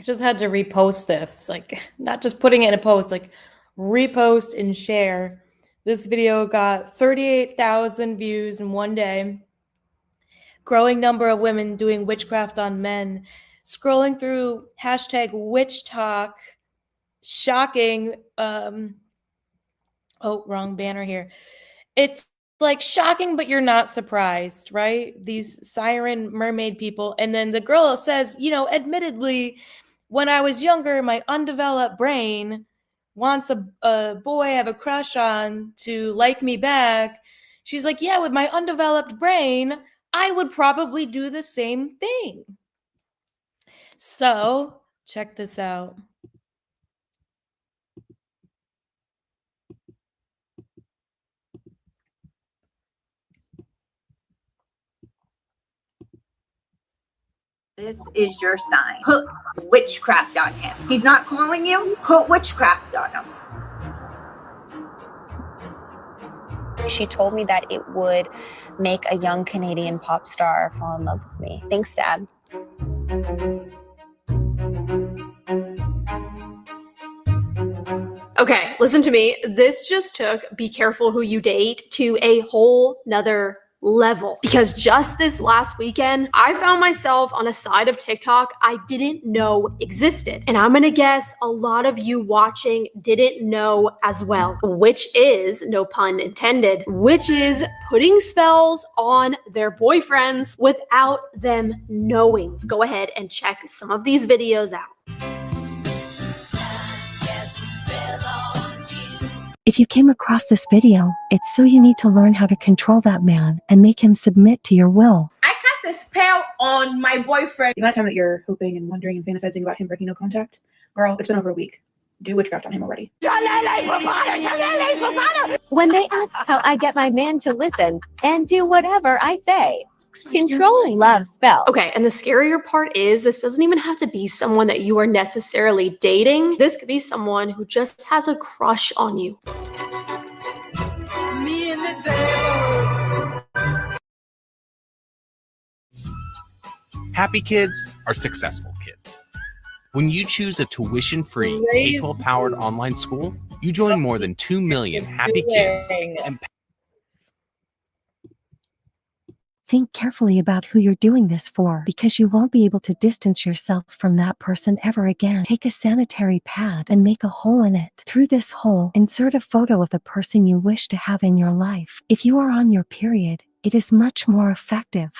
just had to repost this, like not just putting it in a post, like repost and share. This video got 38,000 views in one day. Growing number of women doing witchcraft on men. Scrolling through hashtag witch talk. Shocking. Oh, wrong banner here. It's like shocking, but you're not surprised, right? These siren mermaid people. And then the girl says, admittedly, when I was younger, my undeveloped brain wants a boy I have a crush on to like me back. She's like, yeah, with my undeveloped brain, I would probably do the same thing. So check this out. This is your sign. Put witchcraft on him. He's not calling you. Put witchcraft on him. She told me that it would make a young Canadian pop star fall in love with me. Thanks, Dad. Okay, listen to me. This just took be careful who you date to a whole nother level. Because just this last weekend, I found myself on a side of TikTok I didn't know existed. And I'm gonna guess a lot of you watching didn't know as well. Which is, no pun intended, which is putting spells on their boyfriends without them knowing. Go ahead and check some of these videos out. If you came across this video, it's so you need to learn how to control that man and make him submit to your will. I cast a spell on my boyfriend. The amount of time that you're hoping and wondering and fantasizing about him breaking no contact, girl, it's been over a week. Do witchcraft on him already. When they ask how I get my man to listen and do whatever I say, controlling love spell. Okay, and the scarier part is this doesn't even have to be someone that you are necessarily dating. This could be someone who just has a crush on you. Me and the devil. Happy kids are successful kids. When you choose a tuition-free, K-12-powered online school, you join more than 2 million happy kids. And Think carefully about who you're doing this for, because you won't be able to distance yourself from that person ever again. Take a sanitary pad and make a hole in it. Through this hole, insert a photo of the person you wish to have in your life. If you are on your period, it is much more effective.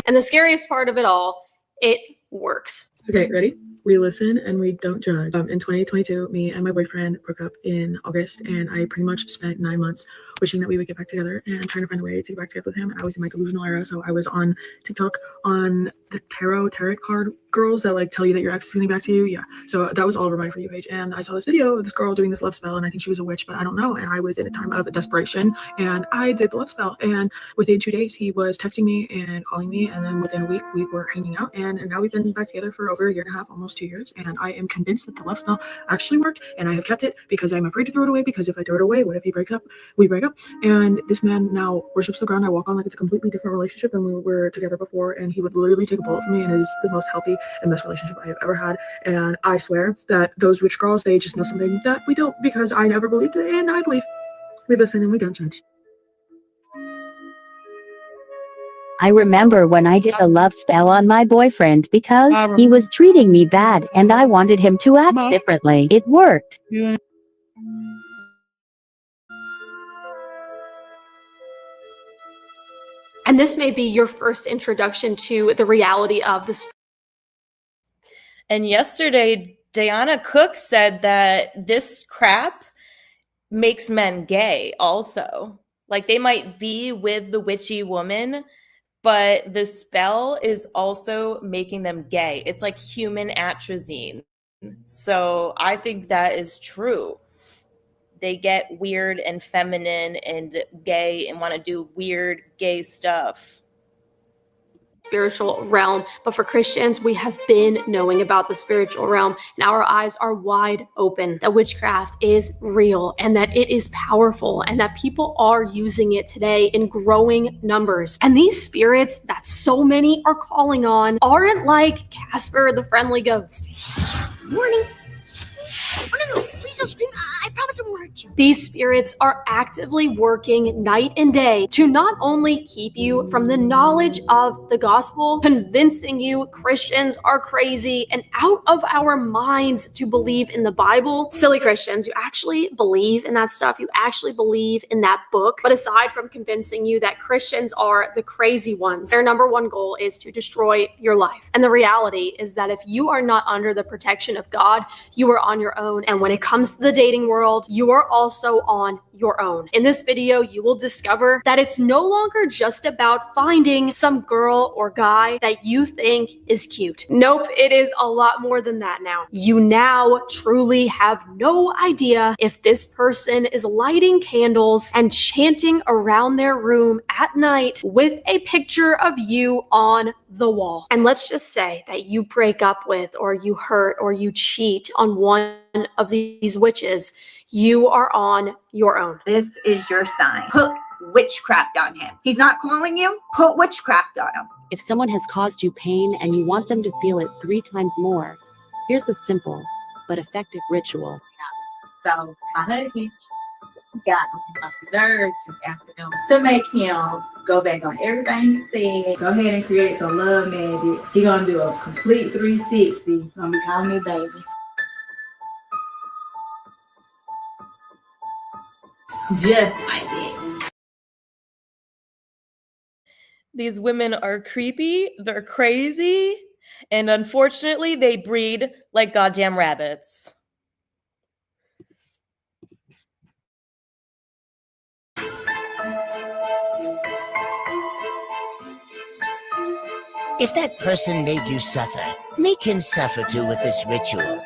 And the scariest part of it all, it works. Okay, ready? We listen and we don't judge. In 2022, me and my boyfriend broke up in August, and I pretty much spent 9 months wishing that we would get back together and trying to find a way to get back together with him. And I was in my delusional era, so I was on TikTok on the tarot card girls that like tell you that your ex is getting back to you. Yeah, so that was all over my For You page, and I saw this video of this girl doing this love spell, and I think she was a witch, but I don't know. And I was in a time of desperation, and I did the love spell. And within 2 days, he was texting me and calling me, and then within a week, we were hanging out, and now we've been back together for over a year and a half, almost 2 years. And I am convinced that the love spell actually worked, and I have kept it because I'm afraid to throw it away. Because if I throw it away, what if he breaks up? We break up, and this man now worships the ground I walk on like it's a completely different relationship than we were together before. And he would literally take a bullet for me, and it is the most healthy and best relationship I have ever had. And I swear that those witch girls, they just know something that we don't, because I never believed it, and I believe. We listen and we don't judge. I remember when I did a love spell on my boyfriend because he was treating me bad and I wanted him to act differently. It worked. And this may be your first introduction to the reality of this. And yesterday, Diana Cook said that this crap makes men gay also. Like they might be with the witchy woman, but the spell is also making them gay. It's like human atrazine. So I think that is true. They get weird and feminine and gay and want to do weird gay stuff. spiritual realm. But for Christians, we have been knowing about the spiritual realm, and our eyes are wide open that witchcraft is real and that it is powerful and that people are using it today in growing numbers. And these spirits that so many are calling on aren't like Casper the Friendly Ghost. Warning. Oh, no, please don't scream. I promise I won't hurt you. These spirits are actively working night and day to not only keep you from the knowledge of the gospel, convincing you Christians are crazy and out of our minds to believe in the Bible. Silly Christians, you actually believe in that stuff. You actually believe in that book. But aside from convincing you that Christians are the crazy ones, their number one goal is to destroy your life. And the reality is that if you are not under the protection of God, you are on your own. And when it comes to the dating world, you are also on your own. In this video, you will discover that it's no longer just about finding some girl or guy that you think is cute. Nope, it is a lot more than that now. You now truly have no idea if this person is lighting candles and chanting around their room at night with a picture of you on the wall. And let's just say that you break up with, or you hurt, or you cheat on one of these witches. You are on your own. This is your sign. Put witchcraft on him. He's not calling you. Put witchcraft on him. If someone has caused you pain and you want them to feel it 3 times more, here's a simple but effective ritual. So my husband got on my nerves this afternoon to make him go back on everything he said. Go ahead and create some love magic. He gonna do a complete 360. Gonna be calling me baby. Just like it. These women are creepy, they're crazy, and unfortunately, they breed like goddamn rabbits. If that person made you suffer, make him suffer too with this ritual.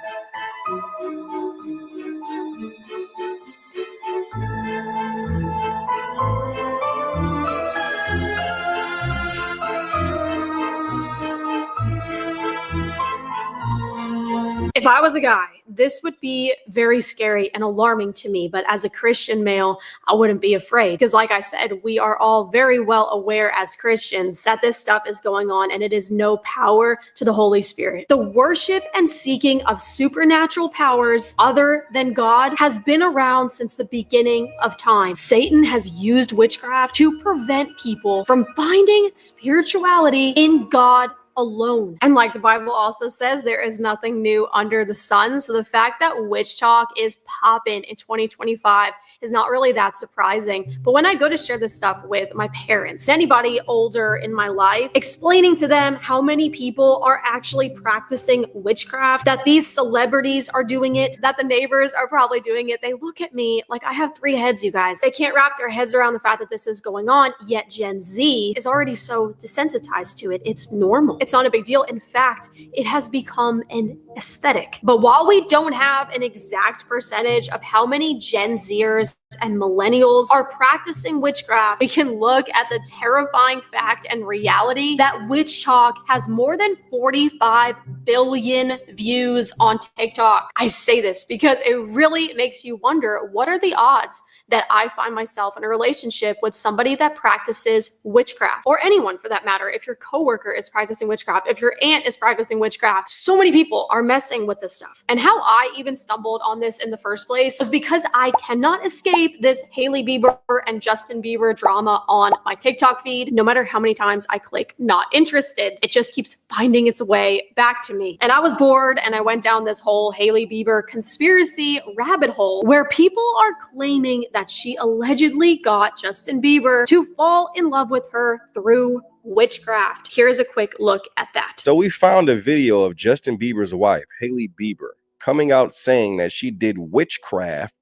If I was a guy, this would be very scary and alarming to me. But as a Christian male, I wouldn't be afraid. Because like I said, we are all very well aware as Christians that this stuff is going on and it is no power to the Holy Spirit. The worship and seeking of supernatural powers other than God has been around since the beginning of time. Satan has used witchcraft to prevent people from finding spirituality in God alone. And like the Bible also says, there is nothing new under the sun. So the fact that witch talk is popping in 2025 is not really that surprising. But when I go to share this stuff with my parents, anybody older in my life, explaining to them how many people are actually practicing witchcraft, that these celebrities are doing it, that the neighbors are probably doing it, they look at me like I have 3 heads, you guys. They can't wrap their heads around the fact that this is going on, yet Gen Z is already so desensitized to it. It's normal. It's not a big deal. In fact, it has become an aesthetic. But while we don't have an exact percentage of how many Gen Zers and millennials are practicing witchcraft, we can look at the terrifying fact and reality that witch talk has more than 45 billion views on TikTok. I say this because it really makes you wonder, what are the odds that I find myself in a relationship with somebody that practices witchcraft, or anyone for that matter? If your coworker is practicing witchcraft, if your aunt is practicing witchcraft, so many people are messing with this stuff. And how I even stumbled on this in the first place was because I cannot escape this Hailey Bieber and Justin Bieber drama on my TikTok feed. No matter how many times I click not interested, it just keeps finding its way back to me. And I was bored and I went down this whole Hailey Bieber conspiracy rabbit hole where people are claiming that she allegedly got Justin Bieber to fall in love with her through witchcraft. Here's a quick look at that. So we found a video of Justin Bieber's wife, Hailey Bieber, coming out saying that she did witchcraft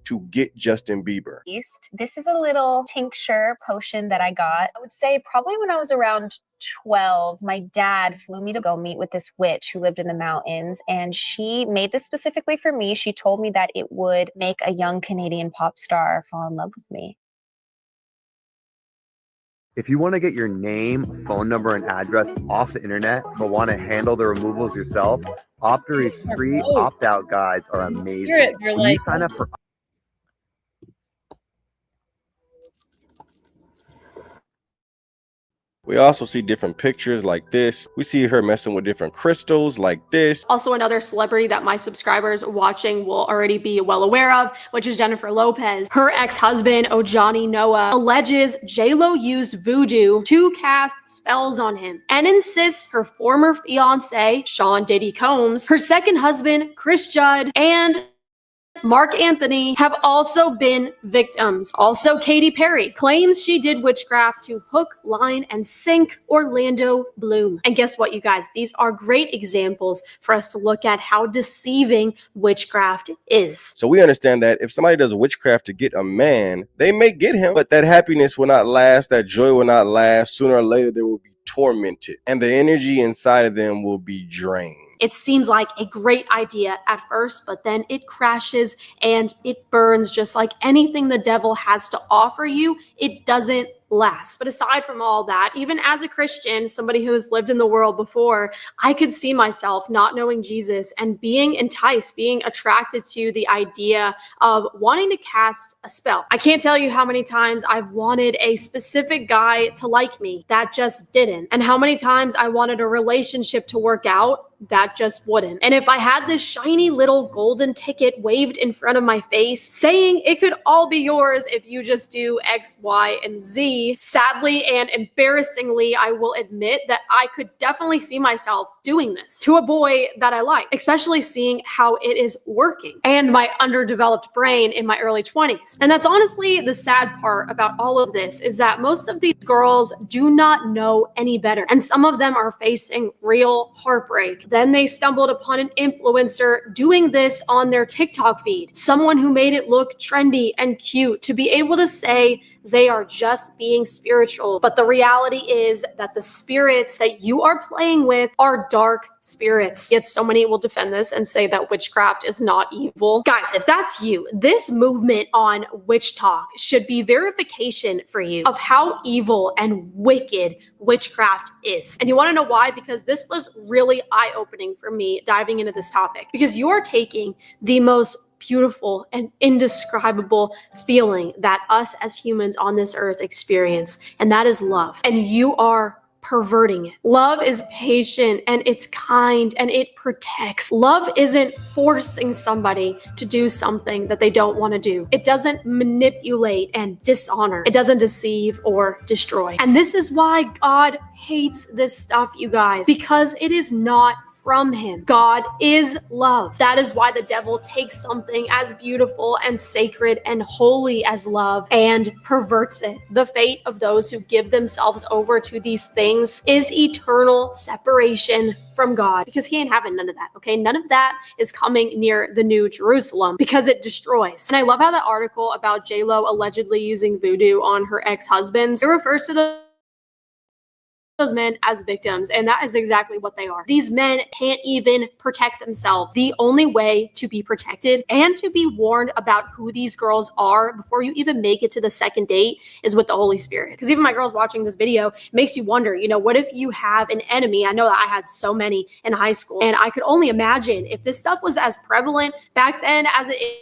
to get Justin Bieber. This is a little tincture potion that I got. I would say probably when I was around 12, my dad flew me to go meet with this witch who lived in the mountains, and she made this specifically for me. She told me that it would make a young Canadian pop star fall in love with me. If you want to get your name, phone number, and address off the internet, but want to handle the removals yourself, Optory's free opt-out guides are amazing. You're When you sign up for We also see different pictures like this. We see her messing with different crystals like this. Also, another celebrity that my subscribers watching will already be well aware of, which is Jennifer Lopez. Her ex-husband, Ojani Noah, alleges J-Lo used voodoo to cast spells on him and insists her former fiance, Sean Diddy Combs, her second husband, Chris Judd, and Mark Anthony have also been victims. Also, Katy Perry claims she did witchcraft to hook, line, and sink Orlando Bloom. And guess what, you guys? These are great examples for us to look at how deceiving witchcraft is. So we understand that if somebody does witchcraft to get a man, they may get him, but that happiness will not last, that joy will not last. Sooner or later, they will be tormented, and the energy inside of them will be drained. It seems like a great idea at first, but then it crashes and it burns just like anything the devil has to offer you. It doesn't last. But aside from all that, even as a Christian, somebody who has lived in the world before, I could see myself not knowing Jesus and being enticed, being attracted to the idea of wanting to cast a spell. I can't tell you how many times I've wanted a specific guy to like me that just didn't, and how many times I wanted a relationship to work out that just wouldn't. And if I had this shiny little golden ticket waved in front of my face saying it could all be yours if you just do X, Y, and Z, sadly and embarrassingly, I will admit that I could definitely see myself doing this to a boy that I like, especially seeing how it is working and my underdeveloped brain in my early 20s. And that's honestly the sad part about all of this, is that most of these girls do not know any better. And some of them are facing real heartbreak. Then they stumbled upon an influencer doing this on their TikTok feed, someone who made it look trendy and cute to be able to say they are just being spiritual. But the reality is that the spirits that you are playing with are dark spirits. Yet so many will defend this and say that witchcraft is not evil. Guys, if that's you, this movement on witch talk should be verification for you of how evil and wicked witchcraft is. And you want to know why? Because this was really eye-opening for me diving into this topic, because you are taking the most beautiful and indescribable feeling that us as humans on this earth experience, and that is love, and you are perverting it. Love is patient and it's kind and it protects. Love isn't forcing somebody to do something that they don't want to do. It doesn't manipulate and dishonor. It doesn't deceive or destroy. And this is why God hates this stuff, you guys, because it is not from him. God is love. That is why the devil takes something as beautiful and sacred and holy as love and perverts it. The fate of those who give themselves over to these things is eternal separation from God, because he ain't having none of that, okay? None of that is coming near the New Jerusalem, because it destroys. And I love how that article about J-Lo allegedly using voodoo on her ex-husbands, it refers to those men as victims, and that is exactly what they are. These men can't even protect themselves. The only way to be protected and to be warned about who these girls are before you even make it to the second date is with the Holy Spirit. Because even my girls watching this video makes you wonder, you know, what if you have an enemy? I know that I had so many in high school, and I could only imagine if this stuff was as prevalent back then as it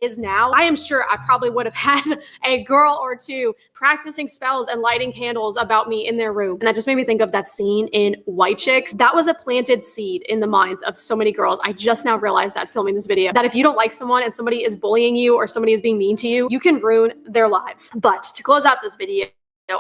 is now. I am sure I probably would have had a girl or two practicing spells and lighting candles about me in their room. And that just made me think of that scene in White Chicks. That was a planted seed in the minds of so many girls. I just now realized that filming this video, that if you don't like someone and somebody is bullying you or somebody is being mean to you, you can ruin their lives. But to close out this video,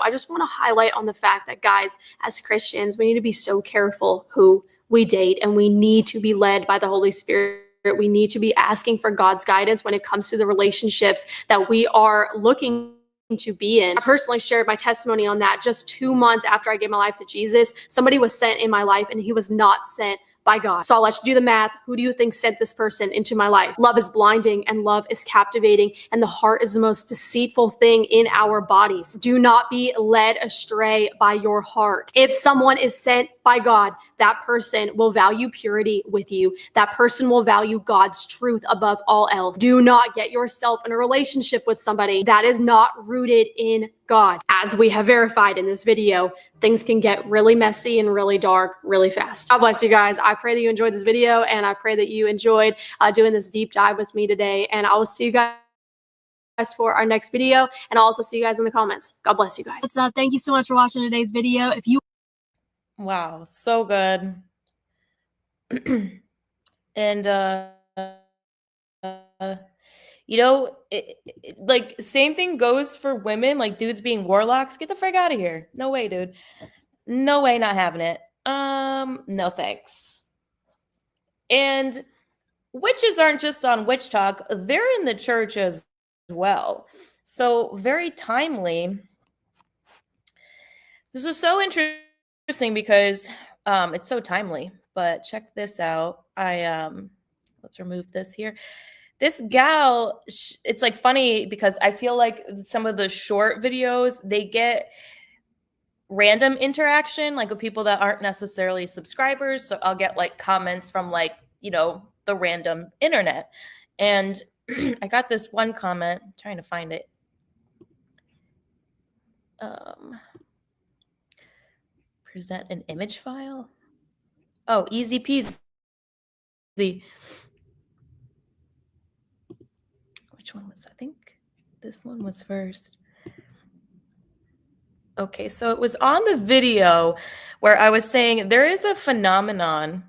I just want to highlight on the fact that, guys, as Christians, we need to be so careful who we date, and we need to be led by the Holy Spirit. We need to be asking for God's guidance when it comes to the relationships that we are looking to be in. I personally shared my testimony on that just 2 months after I gave my life to Jesus. Somebody was sent in my life, and he was not sent by God. So I'll let you do the math. Who do you think sent this person into my life? Love is blinding and love is captivating, and the heart is the most deceitful thing in our bodies. Do not be led astray by your heart. If someone is sent by God, that person will value purity with you. That person will value God's truth above all else. Do not get yourself in a relationship with somebody that is not rooted in God. As we have verified in this video, things can get really messy and really dark really fast. God bless you guys. I pray that you enjoyed this video, and I pray that you enjoyed doing this deep dive with me today. And I will see you guys for our next video, and I'll also see you guys in the comments. God bless you guys. Thank you so much for watching today's video. If you Wow, so good. And you know, like same thing goes for women, like dudes being warlocks. Get the frick out of here. No way, dude. No way, not having it. No thanks. And witches aren't just on Witch Talk, they're in the church as well. So very timely. This is so interesting because it's so timely. But check this out. Let's remove this here. This gal, it's like funny because I feel like some of the short videos, they get random interaction, like with people that aren't necessarily subscribers. So I'll get like comments from like, you know, the random internet. And I got this one comment, I'm trying to find it. Present an image file. Oh, easy peasy. Which one was, I think this one was first. Okay, so it was on the video where I was saying there is a phenomenon.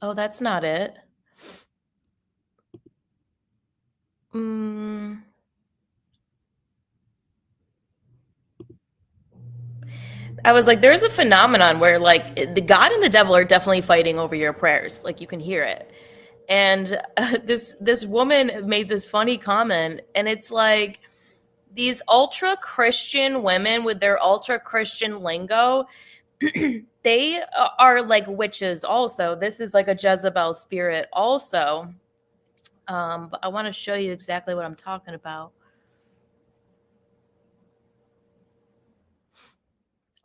Oh, that's not it. I was like, there's a phenomenon where like the God and the devil are definitely fighting over your prayers. Like you can hear it. And this woman made this funny comment, and it's like these ultra Christian women with their ultra Christian lingo, they are like witches also. This is like a Jezebel spirit also. But I want to show you exactly what I'm talking about.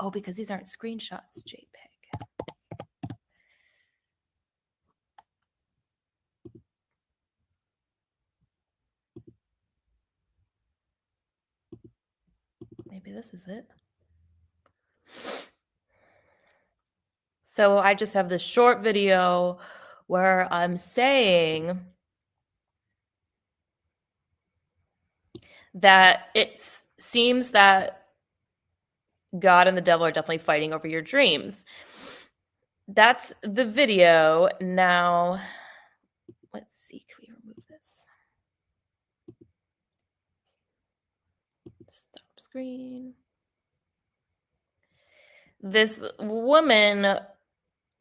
Oh, because these aren't screenshots, JPEG. Maybe this is it. So I just have this short video where I'm saying that it seems that God and the devil are definitely fighting over your dreams. That's the video. Now, let's see. Can we remove this? Stop screen. This woman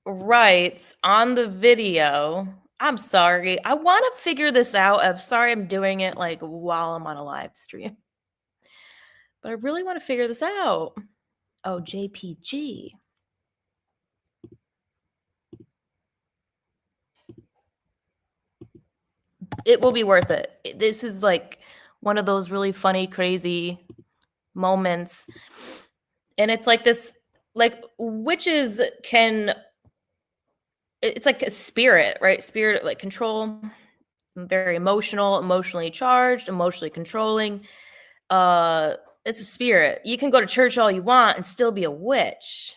writes on the video, I'm sorry, I want to figure this out. I'm sorry I'm doing it like while I'm on a live stream. But I really want to figure this out. Oh, JPG. It will be worth it. This is like one of those really funny, crazy moments. And it's like this, like witches can, it's like a spirit, right? Spirit, like control, very emotional, emotionally charged, emotionally controlling. It's a spirit. You can go to church all you want and still be a witch.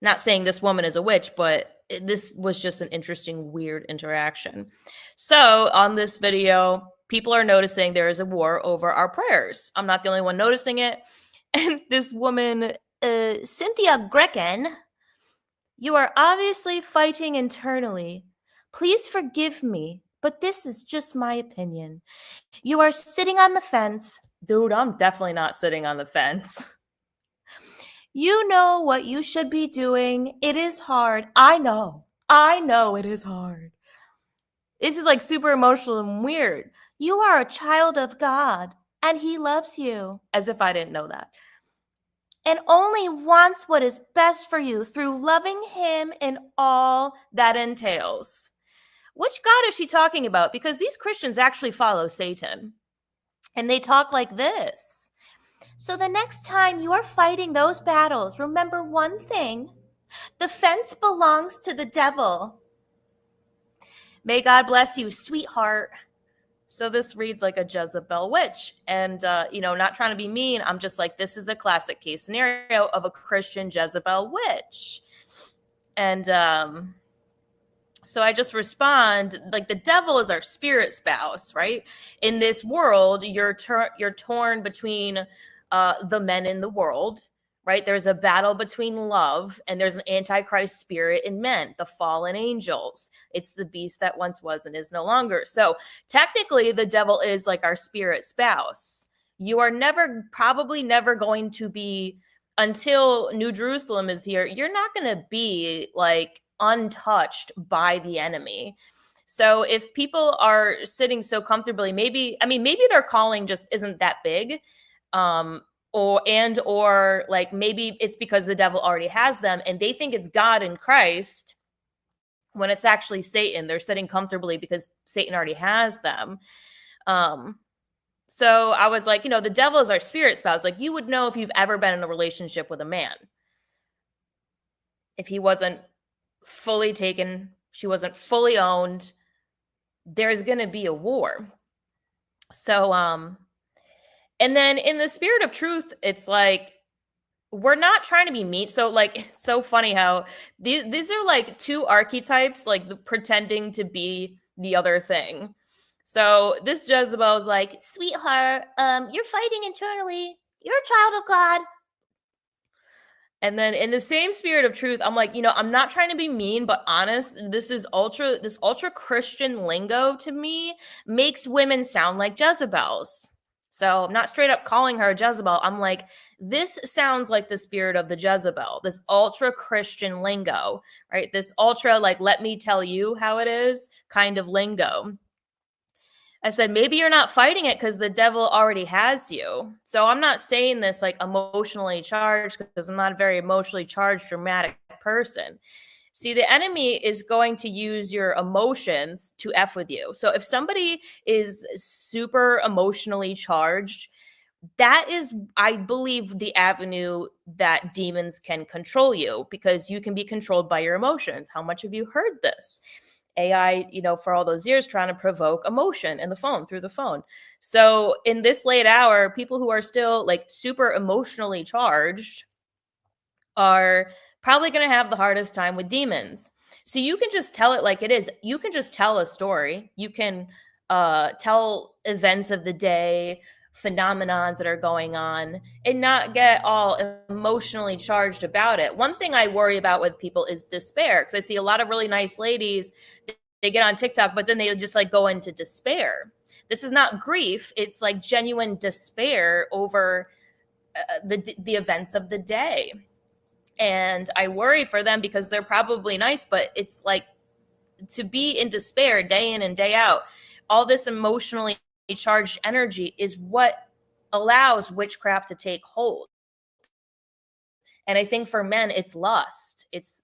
Not saying this woman is a witch, but this was just an interesting, weird interaction. So on this video, people are noticing there is a war over our prayers. I'm not the only one noticing it. And this woman, Cynthia Grecken, you are obviously fighting internally. Please forgive me, but this is just my opinion. You are sitting on the fence. Dude, I'm definitely not sitting on the fence. You know what you should be doing. It is hard. I know it is hard. This is like super emotional and weird. You are a child of God, and he loves you. As if I didn't know that. And only wants what is best for you through loving him and all that entails. Which God is she talking about? Because these Christians actually follow Satan. And they talk like this. So the next time you are fighting those battles, remember one thing. The fence belongs to the devil. May God bless you, sweetheart. So this reads like a Jezebel witch. And, not trying to be mean, I'm just like, this is a classic case scenario of a Christian Jezebel witch. And so I just respond, like, the devil is our spirit spouse, right? In this world, you're torn between the men in the world, right? There's a battle between love, and there's an antichrist spirit in men, the fallen angels. It's the beast that once was and is no longer. So technically, the devil is like our spirit spouse. You are probably never going to be, until New Jerusalem is here, you're not going to be like untouched by the enemy. So if people are sitting so comfortably, maybe their calling just isn't that big. Or like maybe it's because the devil already has them and they think it's God in Christ when it's actually Satan. They're sitting comfortably because Satan already has them. So I was like, the devil is our spirit spouse. Like, you would know if you've ever been in a relationship with a man. If he wasn't fully taken, she wasn't fully owned, there's going to be a war. So, and then in the spirit of truth, it's like, we're not trying to be mean. So like, it's so funny how these are like two archetypes, like pretending to be the other thing. So this Jezebel is like, sweetheart, you're fighting internally. You're a child of God. And then in the same spirit of truth, I'm like, I'm not trying to be mean, but honest, this ultra Christian lingo to me makes women sound like Jezebels. So I'm not straight up calling her a Jezebel. I'm like, this sounds like the spirit of the Jezebel, this ultra Christian lingo, right? This ultra, like, let me tell you how it is kind of lingo. I said, maybe you're not fighting it because the devil already has you. So I'm not saying this like emotionally charged, because I'm not a very emotionally charged, dramatic person. See, the enemy is going to use your emotions to F with you. So if somebody is super emotionally charged, that is, I believe, the avenue that demons can control you, because you can be controlled by your emotions. How much have you heard this? AI, for all those years trying to provoke emotion in the phone, through the phone. So in this late hour, people who are still like super emotionally charged are probably going to have the hardest time with demons. So you can just tell it like it is. You can just tell a story. You can tell events of the day, phenomenons that are going on, and not get all emotionally charged about it. One thing I worry about with people is despair, because I see a lot of really nice ladies, they get on TikTok, but then they just like go into despair. This is not grief. It's like genuine despair over the events of the day. And I worry for them, because they're probably nice, but it's like, to be in despair day in and day out, all this emotionally charged energy is what allows witchcraft to take hold. And I think for men, it's lust. It's,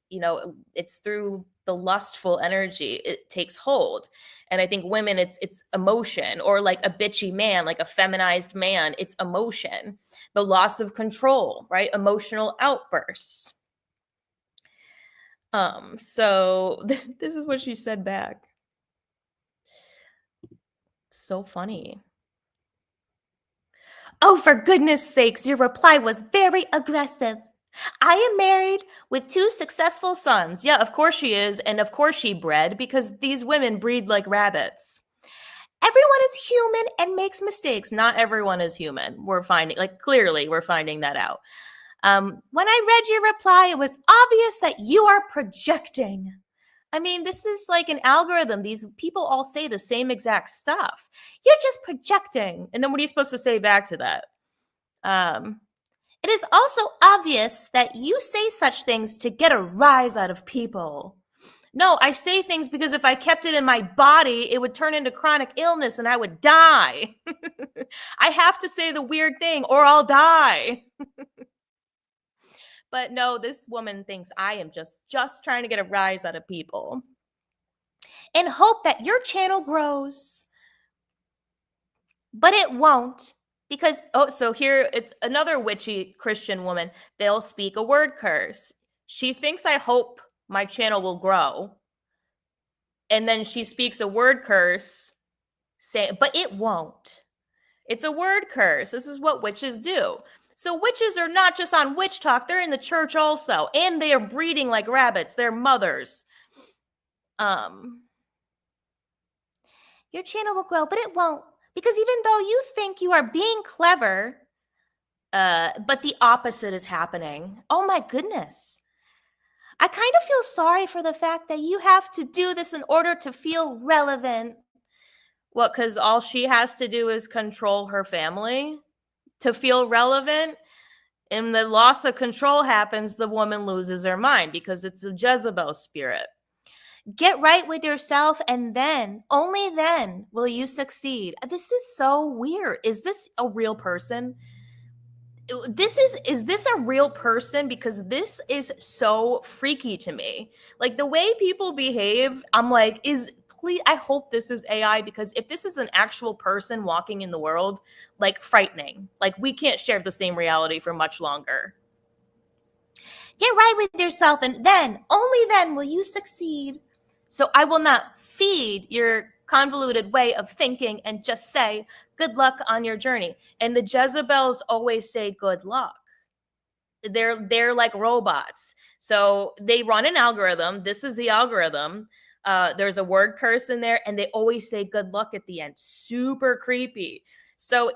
it's through the lustful energy it takes hold. And I think women, it's emotion, or like a bitchy man, like a feminized man, it's emotion, the loss of control, right? Emotional outbursts. So this is what she said back. So funny. Oh, for goodness sakes, your reply was very aggressive. I am married with 2 successful sons. Yeah, of course she is. And of course she bred, because these women breed like rabbits. Everyone is human and makes Mistakes. Not everyone is human. We're finding that out. When I read your reply, it was obvious that you are projecting. I mean, this is like an algorithm. These people all say the same exact stuff. You're just projecting. And then what are you supposed to say back to that? It is also obvious that you say such things to get a rise out of people. No, I say things because if I kept it in my body, it would turn into chronic illness and I would die. I have to say the weird thing or I'll die. But no, this woman thinks I am just trying to get a rise out of people. And hope that your channel grows. But it won't. Because, so here it's another witchy Christian woman. They'll speak a word curse. She thinks I hope my channel will grow. And then she speaks a word curse but it won't. It's a word curse. This is what witches do. So witches are not just on witch talk, they're in the church also, and they are breeding like rabbits. They're mothers. Your channel will grow, but it won't, because even though you think you are being clever, but the opposite is happening. Oh my goodness. I kind of feel sorry for the fact that you have to do this in order to feel relevant. What, because all she has to do is control her family to feel relevant? And the loss of control happens, the woman loses her mind because it's a Jezebel spirit. Get right with yourself, and then, only then, will you succeed. This is so weird. Is this a real person? Is this a real person? Because this is so freaky to me. Like the way people behave, I'm like, please, I hope this is AI, because if this is an actual person walking in the world, like frightening. Like we can't share the same reality for much longer. Get right with yourself, and then, only then, will you succeed. So I will not feed your convoluted way of thinking and just say, good luck on your journey. And the Jezebels always say good luck. They're like robots. So they run an algorithm. This is the algorithm. There's a word curse in there, and they always say good luck at the end. Super creepy. So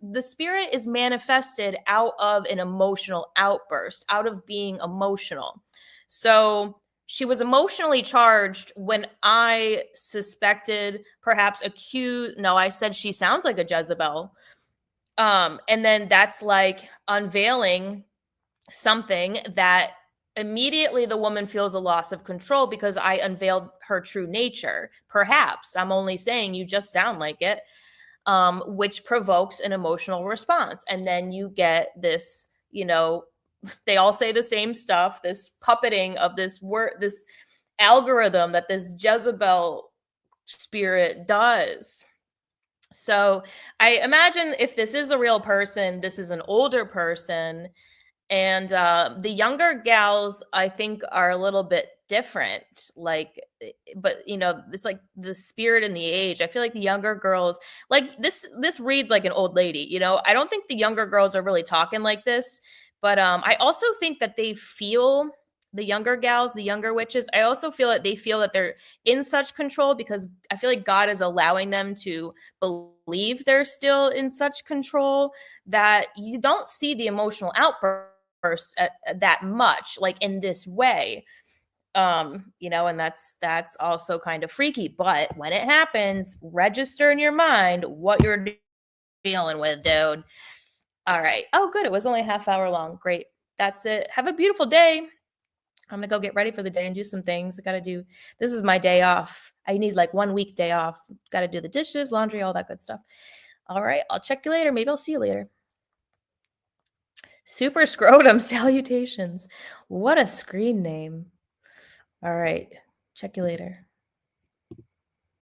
the spirit is manifested out of an emotional outburst, out of being emotional. So she was emotionally charged when I suspected, perhaps accused. No, I said she sounds like a Jezebel. And then that's like unveiling something that immediately the woman feels a loss of control because I unveiled her true nature. Perhaps I'm only saying you just sound like it, which provokes an emotional response. And then you get this, they all say the same stuff, this puppeting of this word, this algorithm that this Jezebel spirit does. So I imagine if this is a real person, this is an older person. And the younger gals, I think, are a little bit different. But it's like the spirit and the age. I feel like the younger girls, like this reads like an old lady. I don't think the younger girls are really talking like this. But I also think that they feel, the younger gals, the younger witches, I also feel that they feel that they're in such control because I feel like God is allowing them to believe they're still in such control that you don't see the emotional outburst that much, like in this way, and that's also kind of freaky. But when it happens, register in your mind what you're dealing with, dude. All right. Oh, good. It was only a half hour long. Great. That's it. Have a beautiful day. I'm gonna go get ready for the day and do some things. This is my day off. I need like 1 week day off. Got to do the dishes, laundry, all that good stuff. All right. I'll check you later. Maybe I'll see you later. Super Scrotum Salutations. What a screen name. All right. Check you later.